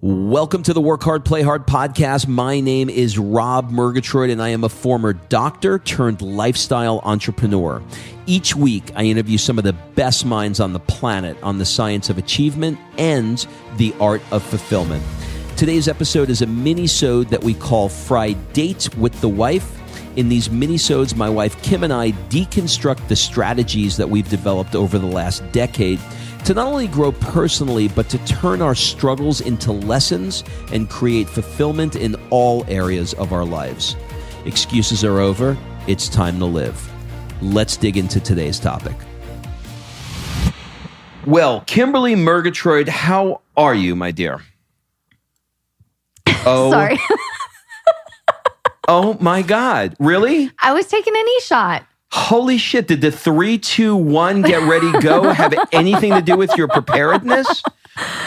Welcome to the Work Hard, Play Hard podcast. My name is Rob Murgatroyd, and I am a former doctor turned lifestyle entrepreneur. Each week, I interview some of the best minds on the planet on the science of achievement and the art of fulfillment. Today's episode is a mini-sode that we call Fri-Date with the Wife. In these mini-sodes, my wife Kim and I deconstruct the strategies that we've developed over the last decade to not only grow personally, but to turn our struggles into lessons and create fulfillment in all areas of our lives. Excuses are over. It's time to live. Let's dig into today's topic. Well, Kimberly Murgatroyd, how are you, my dear? Oh, sorry. Oh my God. Really? I was taking an e-shot. Holy shit. Did the 3, 2, 1 get ready, go have anything to do with your preparedness?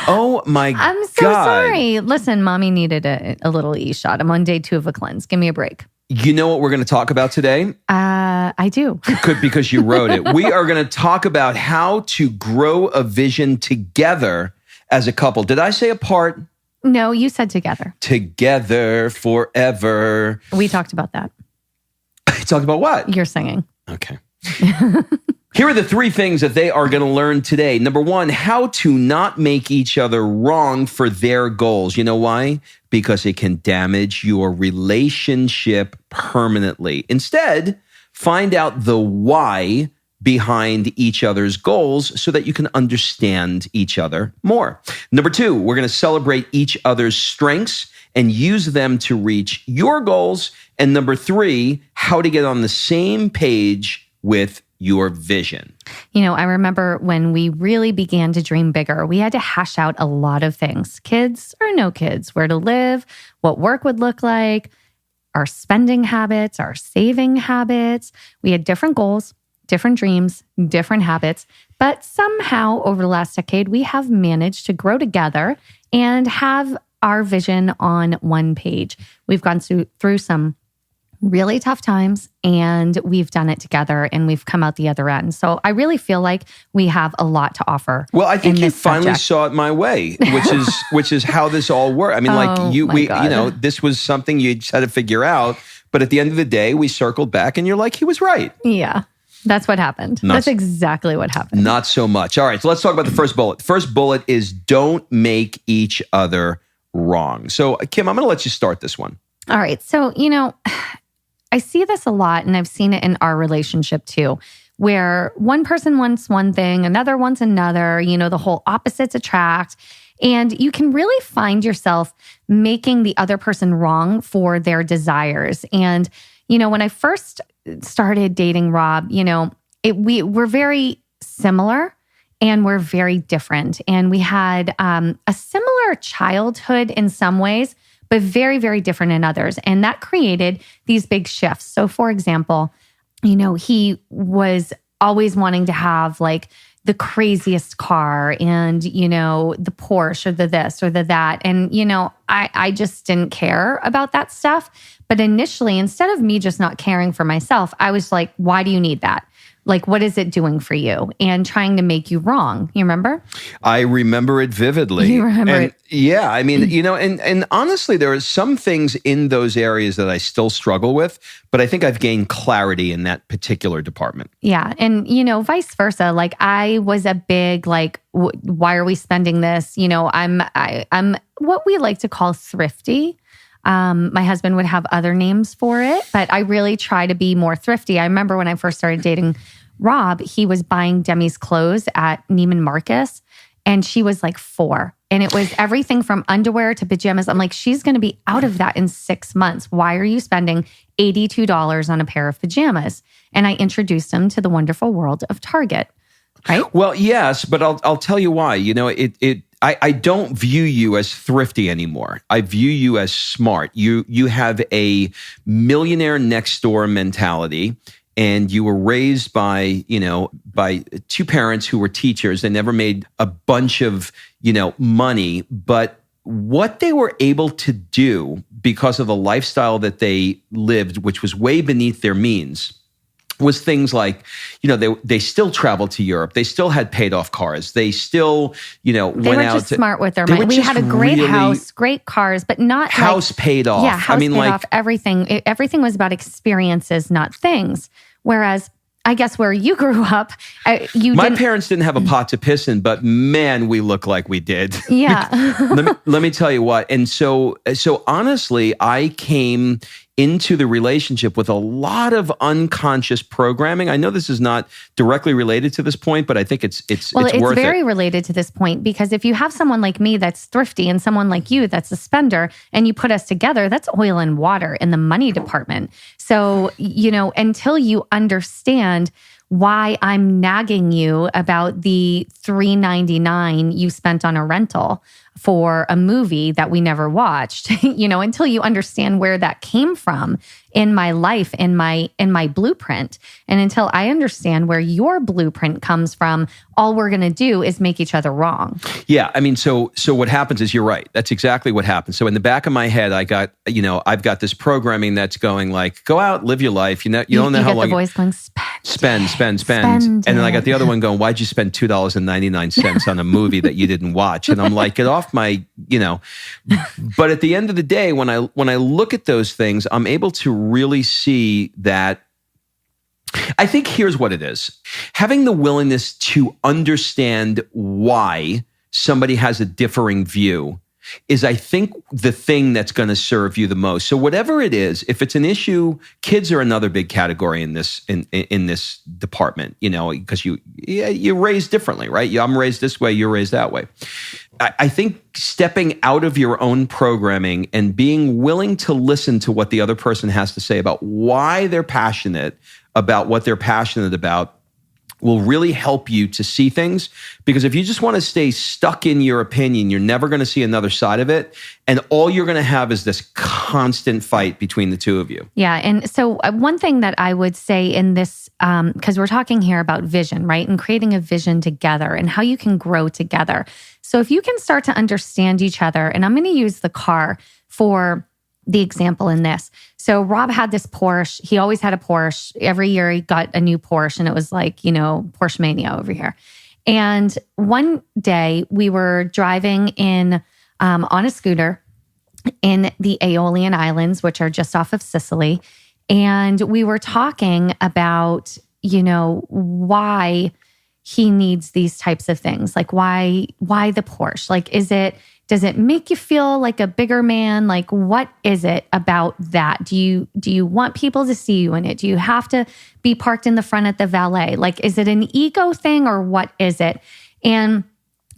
Oh my God. I'm so sorry. Listen, mommy needed a little e-shot. I'm on day 2 of a cleanse. Give me a break. You know what we're going to talk about today? I do. Good, because you wrote it. We are going to talk about how to grow a vision together as a couple. Did I say apart? No, you said together. Together forever. We talked about that. Talked about what? You're singing. Okay. Here are the 3 things that they are going to learn today. Number 1, how to not make each other wrong for their goals. You know why? Because it can damage your relationship permanently. Instead, find out the why behind each other's goals so that you can understand each other more. Number 2, we're going to celebrate each other's strengths and use them to reach your goals. And number 3, how to get on the same page with your vision. You know, I remember when we really began to dream bigger, we had to hash out a lot of things. Kids or no kids, where to live, what work would look like, our spending habits, our saving habits. We had different goals, different dreams, different habits. But somehow over the last decade, we have managed to grow together and have our vision on one page. We've gone through some really tough times, and we've done it together, and we've come out the other end. So I really feel like we have a lot to offer. Well, I think you finally saw it my way, which is how this all works. I mean, this was something you just had to figure out. But at the end of the day, we circled back, and you're like, he was right. Yeah. That's what happened. That's exactly what happened. Not so much. All right, so let's talk about the first bullet. The first bullet is don't make each other wrong. So, Kim, I'm going to let you start this one. All right. So, you know, I see this a lot, and I've seen it in our relationship too, where one person wants one thing, another wants another, you know, the whole opposites attract. And you can really find yourself making the other person wrong for their desires. And, you know, when I first started dating Rob, you know, we're very similar and we're very different. And we had a similar childhood in some ways, but very, very different in others. And that created these big shifts. So for example, you know, he was always wanting to have like the craziest car and, you know, the Porsche or the this or the that. And, you know, I just didn't care about that stuff. But initially, instead of me just not caring for myself, I was like, why do you need that? Like, what is it doing for you? And trying to make you wrong. You remember? I remember it vividly. You remember it? Yeah. I mean, you know, and honestly, there are some things in those areas that I still struggle with, but I think I've gained clarity in that particular department. Yeah. And, you know, vice versa. Like I was a big, like, why are we spending this? You know, I'm what we like to call thrifty. My husband would have other names for it, but I really try to be more thrifty. I remember when I first started dating Rob, he was buying Demi's clothes at Neiman Marcus, and she was like 4. And it was everything from underwear to pajamas. I'm like, she's going to be out of that in 6 months. Why are you spending $82 on a pair of pajamas? And I introduced him to the wonderful world of Target, right? Well, yes, but I'll tell you why. You know, I don't view you as thrifty anymore. I view you as smart. You have a millionaire next door mentality, and you were raised by 2 parents who were teachers. They never made a bunch of, money, but what they were able to do because of the lifestyle that they lived, which was way beneath their means, was things like, they still traveled to Europe. They still had paid off cars. They still, they went were out. Just smart with their money. We had a great house, great cars, but not house paid off. Yeah, house paid off. Everything was about experiences, not things. Whereas, I guess where you grew up, my parents didn't have a pot to piss in, but man, we look like we did. Yeah. let me tell you what. And so honestly, I came into the relationship with a lot of unconscious programming. I know this is not directly related to this point, but I think it's worth it. It's very related to this point, because if you have someone like me that's thrifty and someone like you that's a spender, and you put us together, that's oil and water in the money department. So, until you understand why I'm nagging you about the $3.99 you spent on a rental for a movie that we never watched, until you understand where that came from in my life, in my blueprint, and until I understand where your blueprint comes from, all we're going to do is make each other wrong. Yeah, I mean, so what happens is, you're right. That's exactly what happens. So in the back of my head, I've got this programming that's going like, go out, live your life. You don't know how long. The voice going, spend. And then I got the other one going, why'd you spend $2.99 on a movie that you didn't watch? And I'm like, get off my, But at the end of the day, when I look at those things, I'm able to really see that. I think here's what it is. Having the willingness to understand why somebody has a differing view is, I think, the thing that's going to serve you the most. So whatever it is, if it's an issue, kids are another big category in this in this department, because you're raised differently, right? I'm raised this way, you're raised that way. I think stepping out of your own programming and being willing to listen to what the other person has to say about why they're passionate about what they're passionate about will really help you to see things. Because if you just want to stay stuck in your opinion, you're never going to see another side of it. And all you're going to have is this constant fight between the two of you. Yeah. And so one thing that I would say in this, because we're talking here about vision, right? And creating a vision together and how you can grow together. So if you can start to understand each other, and I'm going to use the car for the example in this. So Rob had this Porsche. He always had a Porsche. Every year he got a new Porsche, and it was like, Porsche mania over here. And one day we were driving in on a scooter in the Aeolian Islands, which are just off of Sicily. And we were talking about, why he needs these types of things. Like why the Porsche? Like, does it make you feel like a bigger man? Like, what is it about that? Do you want people to see you in it? Do you have to be parked in the front at the valet? Like, is it an ego thing or what is it? And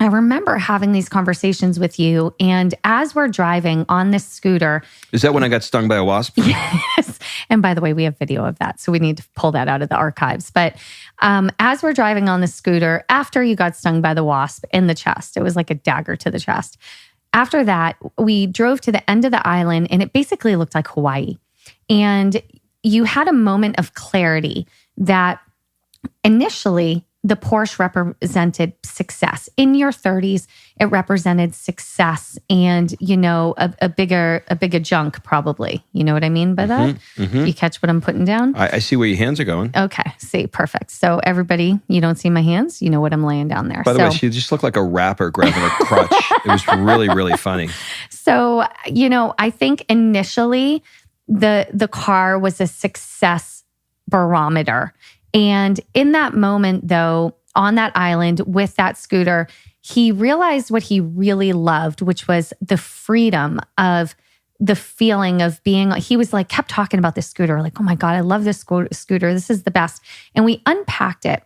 I remember having these conversations with you. And as we're driving on this scooter. Is that when I got stung by a wasp? Yes. And by the way, we have video of that. So we need to pull that out of the archives. But as we're driving on the scooter, after you got stung by the wasp in the chest, it was like a dagger to the chest. After that, we drove to the end of the island, and it basically looked like Hawaii. And you had a moment of clarity that initially the Porsche represented success. In your 30s, it represented success and, a bigger junk probably. You know what I mean by that? Mm-hmm. You catch what I'm putting down? I see where your hands are going. Okay. See, perfect. So everybody, you don't see my hands? You know what I'm laying down there. By the way, she just looked like a rapper grabbing a crutch. It was really, really funny. So, I think initially the car was a success barometer. And in that moment, though, on that island with that scooter, he realized what he really loved, which was the freedom of the feeling of being, he was like, kept talking about this scooter, like, oh my God, I love this scooter. This is the best. And we unpacked it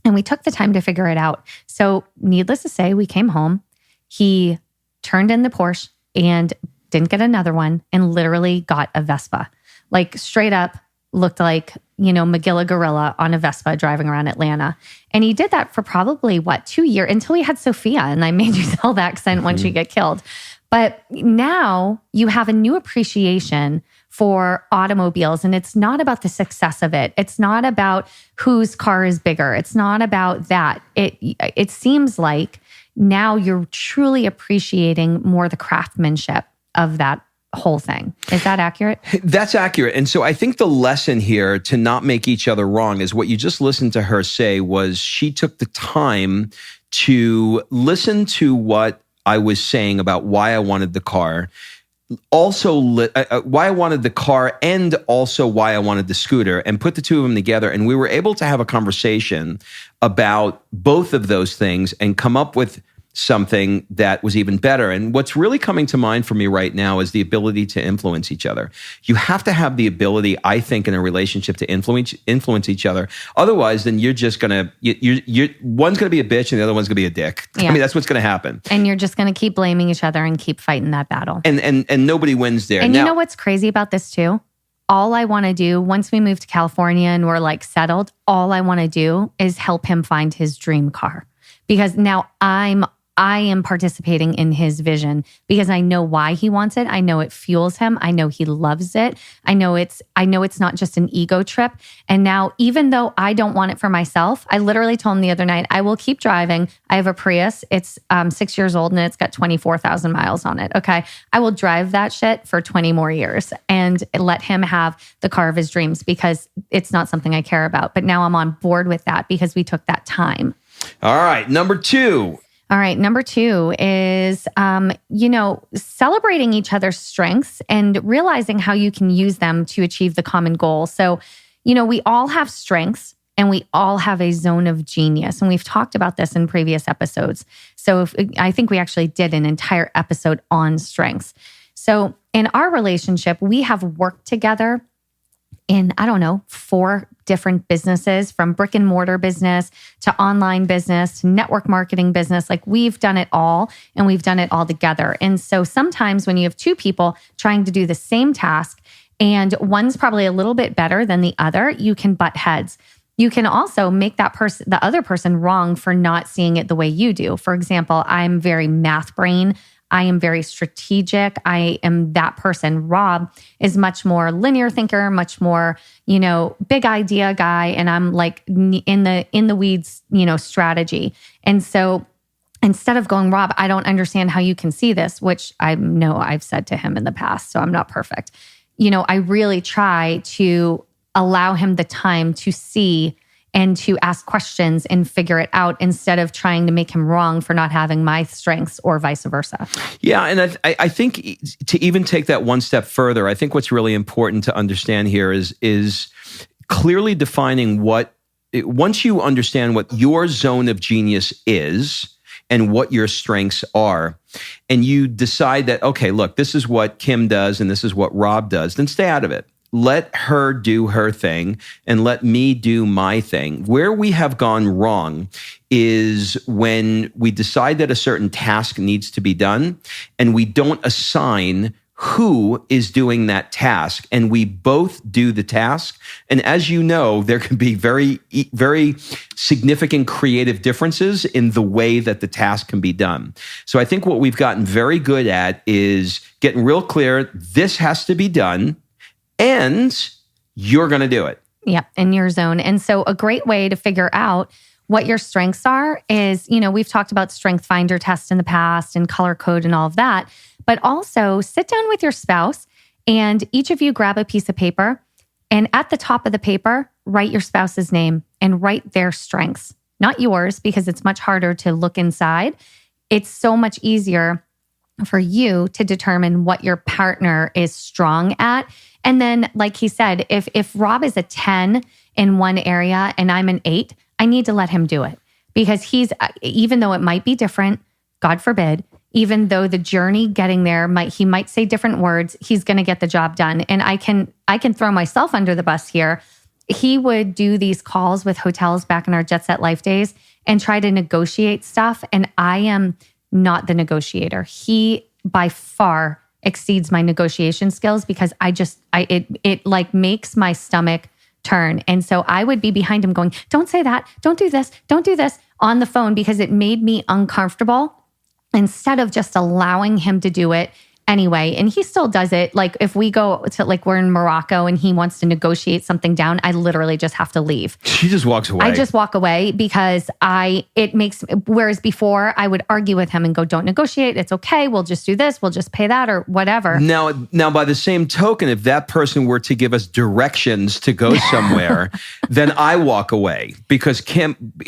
and we took the time to figure it out. So needless to say, we came home, he turned in the Porsche and didn't get another one and literally got a Vespa, like straight up looked like, Magilla Gorilla on a Vespa driving around Atlanta. And he did that for probably 2 years until he had Sophia. And I made you tell the accent once you get killed. But now you have a new appreciation for automobiles. And it's not about the success of it. It's not about whose car is bigger. It's not about that. It seems like now you're truly appreciating more the craftsmanship of that whole thing. Is that accurate? That's accurate. And so I think the lesson here to not make each other wrong is what you just listened to her say was she took the time to listen to what I was saying about why I wanted the car, also why I wanted the car and also why I wanted the scooter, and put the two of them together. And we were able to have a conversation about both of those things and come up with something that was even better. And what's really coming to mind for me right now is the ability to influence each other. You have to have the ability, I think, in a relationship to influence each other. Otherwise, then you're just going to, you're one's going to be a bitch and the other one's going to be a dick. Yeah. I mean, that's what's going to happen. And you're just going to keep blaming each other and keep fighting that battle. And nobody wins there. And you know what's crazy about this too? All I want to do, once we move to California and we're like settled, all I want to do is help him find his dream car. Because now I am participating in his vision because I know why he wants it. I know it fuels him. I know he loves it. I know it's not just an ego trip. And now, even though I don't want it for myself, I literally told him the other night, I will keep driving. I have a Prius. It's 6 years old and it's got 24,000 miles on it. Okay. I will drive that shit for 20 more years and let him have the car of his dreams because it's not something I care about. But now I'm on board with that because we took that time. All right. Number 2. All right. Number 2 is, celebrating each other's strengths and realizing how you can use them to achieve the common goal. So, we all have strengths and we all have a zone of genius. And we've talked about this in previous episodes. So I think we actually did an entire episode on strengths. So in our relationship, we have worked together in, 4 different businesses, from brick and mortar business to online business to network marketing business. Like, we've done it all and we've done it all together. And so sometimes when you have 2 people trying to do the same task and one's probably a little bit better than the other, you can butt heads. You can also make the other person wrong for not seeing it the way you do. For example, I'm very math brain. I am very strategic. I am that person. Rob is much more linear thinker, much more, big idea guy. And I'm like in the weeds, strategy. And so instead of going, Rob, I don't understand how you can see this, which I know I've said to him in the past, so I'm not perfect. I really try to allow him the time to see and to ask questions and figure it out instead of trying to make him wrong for not having my strengths or vice versa. Yeah. And I think to even take that one step further, I think what's really important to understand here is clearly defining once you understand what your zone of genius is and what your strengths are, and you decide that, okay, look, this is what Kim does and this is what Rob does, then stay out of it. Let her do her thing and let me do my thing. Where we have gone wrong is when we decide that a certain task needs to be done and we don't assign who is doing that task, and we both do the task. And as you know, there can be very, very significant creative differences in the way that the task can be done. So I think what we've gotten very good at is getting real clear, this has to be done, and you're going to do it. Yeah, in your zone. And so a great way to figure out what your strengths are is, we've talked about strength finder test in the past and color code and all of that, but also sit down with your spouse and each of you grab a piece of paper, and at the top of the paper, write your spouse's name and write their strengths, not yours, because it's much harder to look inside. It's so much easier for you to determine what your partner is strong at. And then, like he said, if Rob is a 10 in one area and I'm an 8, I need to let him do it, because even though it might be different, God forbid, even though the journey getting there he might say different words, he's going to get the job done. And I can throw myself under the bus here. He would do these calls with hotels back in our Jet Set Life days and try to negotiate stuff. And I am not the negotiator. He by far exceeds my negotiation skills because it like makes my stomach turn. And so I would be behind him going, don't say that, don't do this on the phone, because it made me uncomfortable, instead of just allowing him to do it anyway. And he still does it. Like if we go to, like we're in Morocco and he wants to negotiate something down, I literally just have to leave. She just walks away. I just walk away because whereas before I would argue with him and go, don't negotiate. It's okay. We'll just do this. We'll just pay that or whatever. Now, by the same token, if that person were to give us directions to go somewhere, then I walk away because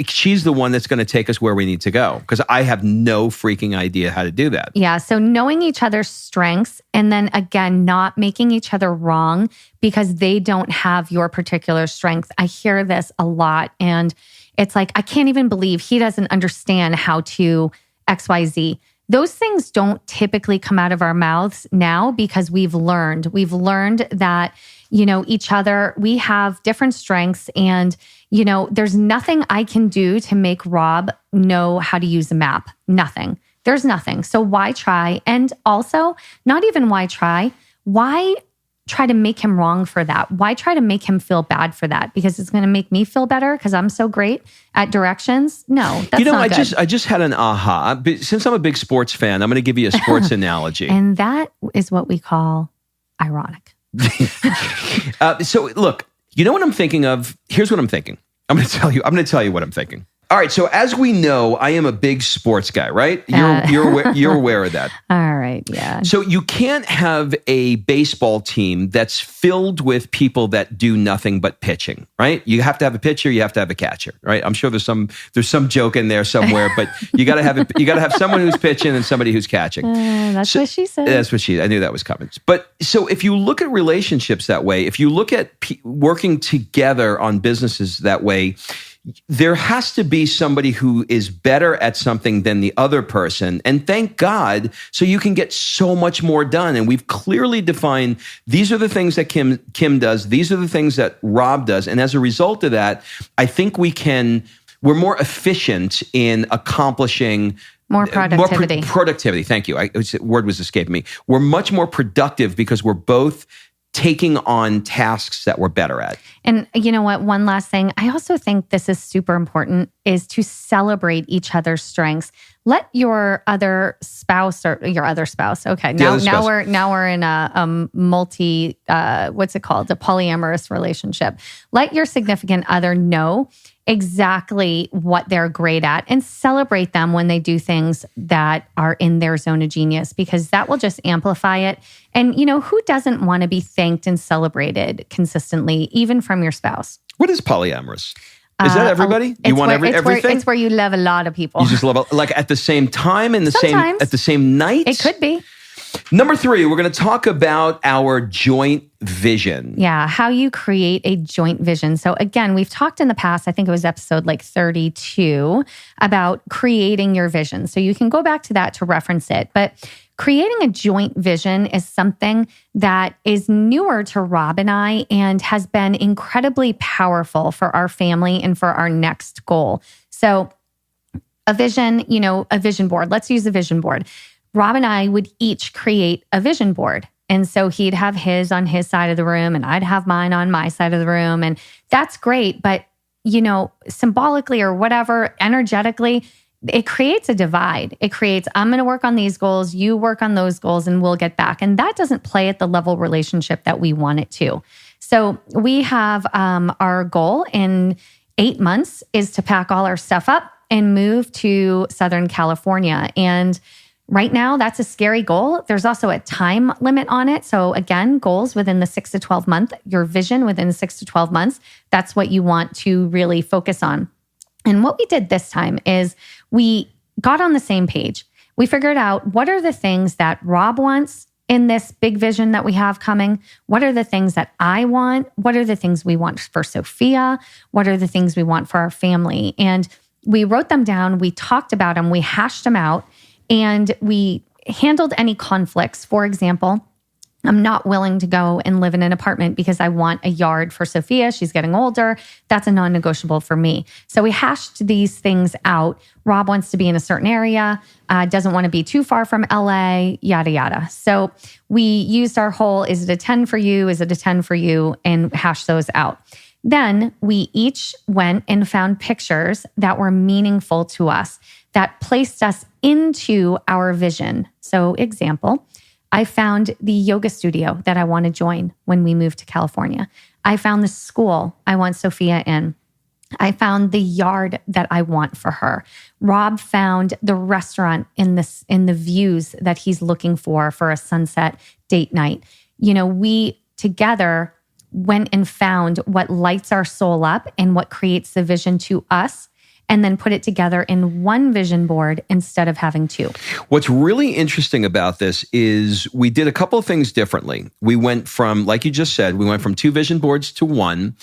she's the one that's going to take us where we need to go because I have no freaking idea how to do that. Yeah. So knowing each other's strengths and then again, not making each other wrong because they don't have your particular strength. I hear this a lot and it's like, I can't even believe he doesn't understand how to XYZ. Those things don't typically come out of our mouths now because we've learned that, each other, we have different strengths and, there's nothing I can do to make Rob know how to use a map. Nothing. There's nothing. So why try? And also, not even why try. Why try to make him wrong for that? Why try to make him feel bad for that? Because it's going to make me feel better because I'm so great at directions? No, that's not good. I just had an aha. Since I'm a big sports fan, I'm going to give you a sports analogy. And that is what we call ironic. So look, you know what I'm thinking of? Here's what I'm thinking. I'm going to tell you what I'm thinking. All right. So as we know, I am a big sports guy, right? You're aware of that. All right. Yeah. So you can't have a baseball team that's filled with people that do nothing but pitching, right? You have to have a pitcher. You have to have a catcher, right? I'm sure there's some joke in there somewhere, but you got to have someone who's pitching and somebody who's catching. That's what she said. I knew that was coming. But so if you look at relationships that way, if you look at working together on businesses that way, there has to be somebody who is better at something than the other person. And thank God, so you can get so much more done. And we've clearly defined, these are the things that Kim does. These are the things that Rob does. And as a result of that, I think we're more efficient in accomplishing more productivity. Productivity. Thank you. The word was escaping me. We're much more productive because we're both taking on tasks that we're better at. And you know what? One last thing. I also think this is super important is to celebrate each other's strengths. Let your other spouse or your other spouse. Okay. Now we're in a multi, what's it called? A polyamorous relationship. Let your significant other know exactly what they're great at and celebrate them when they do things that are in their zone of genius, because that will just amplify it. And who doesn't want to be thanked and celebrated consistently, even from your spouse? What is polyamorous? Is that everybody? You want everything? It's where you love a lot of people. You just love like at the same time at the same night? It could be. Number 3, we're going to talk about our joint vision. Yeah, how you create a joint vision. So again, we've talked in the past, I think it was episode 32, about creating your vision. So you can go back to that to reference it. But creating a joint vision is something that is newer to Rob and I and has been incredibly powerful for our family and for our next goal. So a vision, a vision board. Let's use a vision board. Rob and I would each create a vision board. And so he'd have his on his side of the room and I'd have mine on my side of the room. And that's great. But, symbolically or whatever, energetically, it creates a divide. It creates, I'm going to work on these goals, you work on those goals, and we'll get back. And that doesn't play at the level relationship that we want it to. So we have our goal in 8 months is to pack all our stuff up and move to Southern California. And right now, that's a scary goal. There's also a time limit on it. So again, goals within the 6 to 12 month, your vision within 6 to 12 months, that's what you want to really focus on. And what we did this time is we got on the same page. We figured out what are the things that Rob wants in this big vision that we have coming? What are the things that I want? What are the things we want for Sophia? What are the things we want for our family? And we wrote them down. We talked about them. We hashed them out. And we handled any conflicts. For example, I'm not willing to go and live in an apartment because I want a yard for Sophia. She's getting older. That's a non-negotiable for me. So we hashed these things out. Rob wants to be in a certain area, doesn't want to be too far from LA, yada, yada. So we used our whole, is it a 10 for you? Is it a 10 for you? And hashed those out. Then we each went and found pictures that were meaningful to us, that placed us into our vision. So example, I found the yoga studio that I want to join when we move to California. I found the school I want Sophia in. I found the yard that I want for her. Rob found the restaurant in the views that he's looking for a sunset date night. We together went and found what lights our soul up and what creates the vision to us, and then put it together in one vision board instead of having two. What's really interesting about this is we did a couple of things differently. We went from, like you just said, we went from 2 vision boards to 1.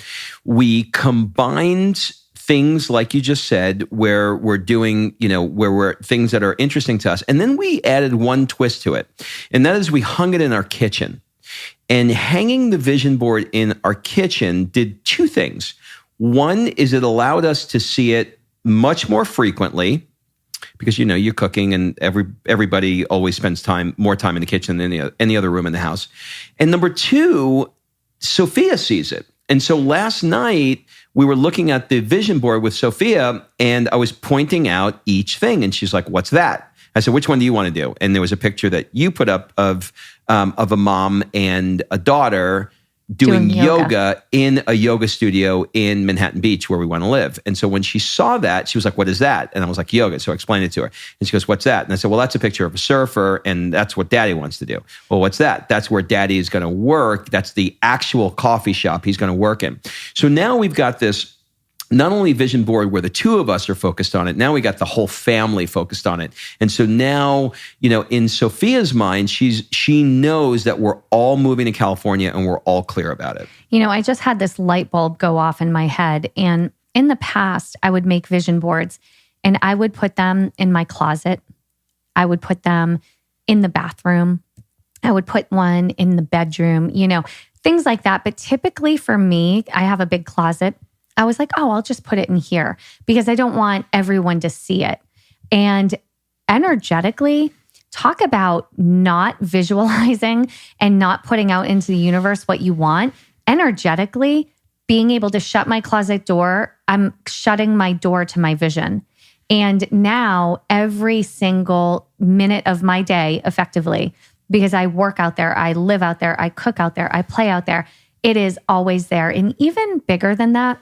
We combined things, like you just said, where we're doing, where we're things that are interesting to us. And then we added one twist to it. And that is we hung it in our kitchen. And hanging the vision board in our kitchen did 2 things. One is it allowed us to see it much more frequently, because you're cooking and everybody always spends more time in the kitchen than any other room in the house. And number 2, Sophia sees it. And so last night we were looking at the vision board with Sophia, and I was pointing out each thing, and she's like, "What's that?" I said, "Which one do you want to do?" And there was a picture that you put up of a mom and a daughter doing yoga in a yoga studio in Manhattan Beach where we want to live. And so when she saw that, she was like, "What is that?" And I was like, "Yoga." So I explained it to her. And she goes, "What's that?" And I said, "Well, that's a picture of a surfer, and that's what Daddy wants to do." "Well, what's that?" "That's where Daddy is going to work. That's the actual coffee shop he's going to work in." So now we've got this not only vision board where the 2 of us are focused on it, now we got the whole family focused on it. And so now, in Sophia's mind, she knows that we're all moving to California and we're all clear about it. I just had this light bulb go off in my head. And in the past, I would make vision boards and I would put them in my closet. I would put them in the bathroom. I would put one in the bedroom, things like that. But typically for me, I have a big closet. I was like, I'll just put it in here because I don't want everyone to see it. And energetically, talk about not visualizing and not putting out into the universe what you want. Energetically, being able to shut my closet door, I'm shutting my door to my vision. And now every single minute of my day, effectively, because I work out there, I live out there, I cook out there, I play out there, it is always there. And even bigger than that,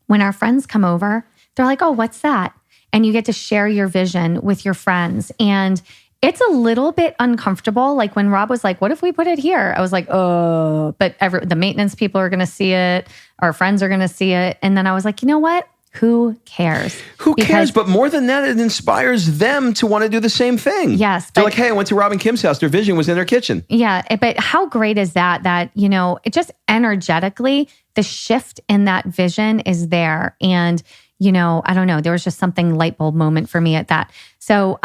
when our friends come over, they're like, "Oh, what's that?" And you get to share your vision with your friends. And it's a little bit uncomfortable. Like when Rob was like, "What if we put it here?" I was like, "Oh," but the maintenance people are going to see it. Our friends are going to see it. And then I was like, you know what? Who cares? Who cares? But more than that, it inspires them to want to do the same thing. Yes. They're like, "Hey, I went to Rob and Kim's house. Their vision was in their kitchen." Yeah. But how great is that, it just energetically, the shift in that vision is there. And, I don't know, there was just something light bulb moment for me at that. So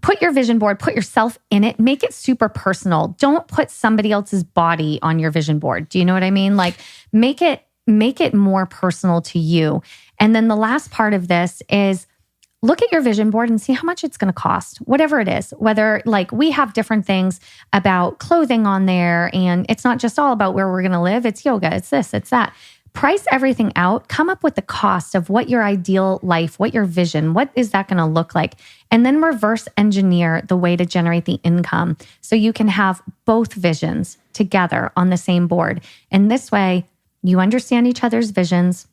put your vision board, put yourself in it, make it super personal. Don't put somebody else's body on your vision board. Do you know what I mean? Like make it more personal to you. And then the last part of this is look at your vision board and see how much it's going to cost, whatever it is. Whether we have different things about clothing on there, and it's not just all about where we're going to live. It's yoga, it's this, it's that. Price everything out, come up with the cost of what your ideal life, what your vision, what is that going to look like? And then reverse engineer the way to generate the income so you can have both visions together on the same board. And this way, you understand each other's visions.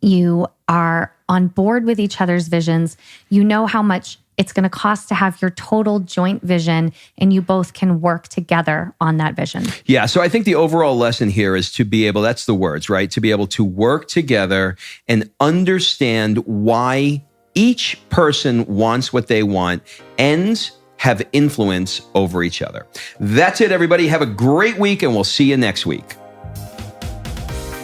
You are on board with each other's visions. You know how much it's going to cost to have your total joint vision, and you both can work together on that vision. Yeah. So I think the overall lesson here is to be able, that's the words, right? To be able to work together and understand why each person wants what they want and have influence over each other. That's it, everybody. Have a great week, and we'll see you next week.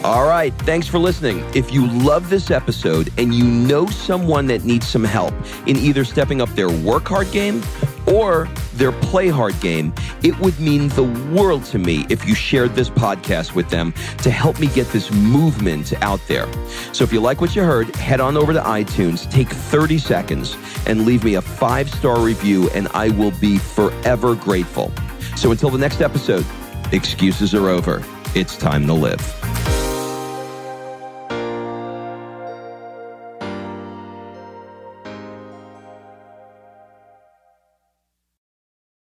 All right, thanks for listening. If you love this episode and you know someone that needs some help in either stepping up their work hard game or their play hard game, it would mean the world to me if you shared this podcast with them to help me get this movement out there. So if you like what you heard, head on over to iTunes, take 30 seconds, and leave me a 5-star review, and I will be forever grateful. So until the next episode, excuses are over. It's time to live.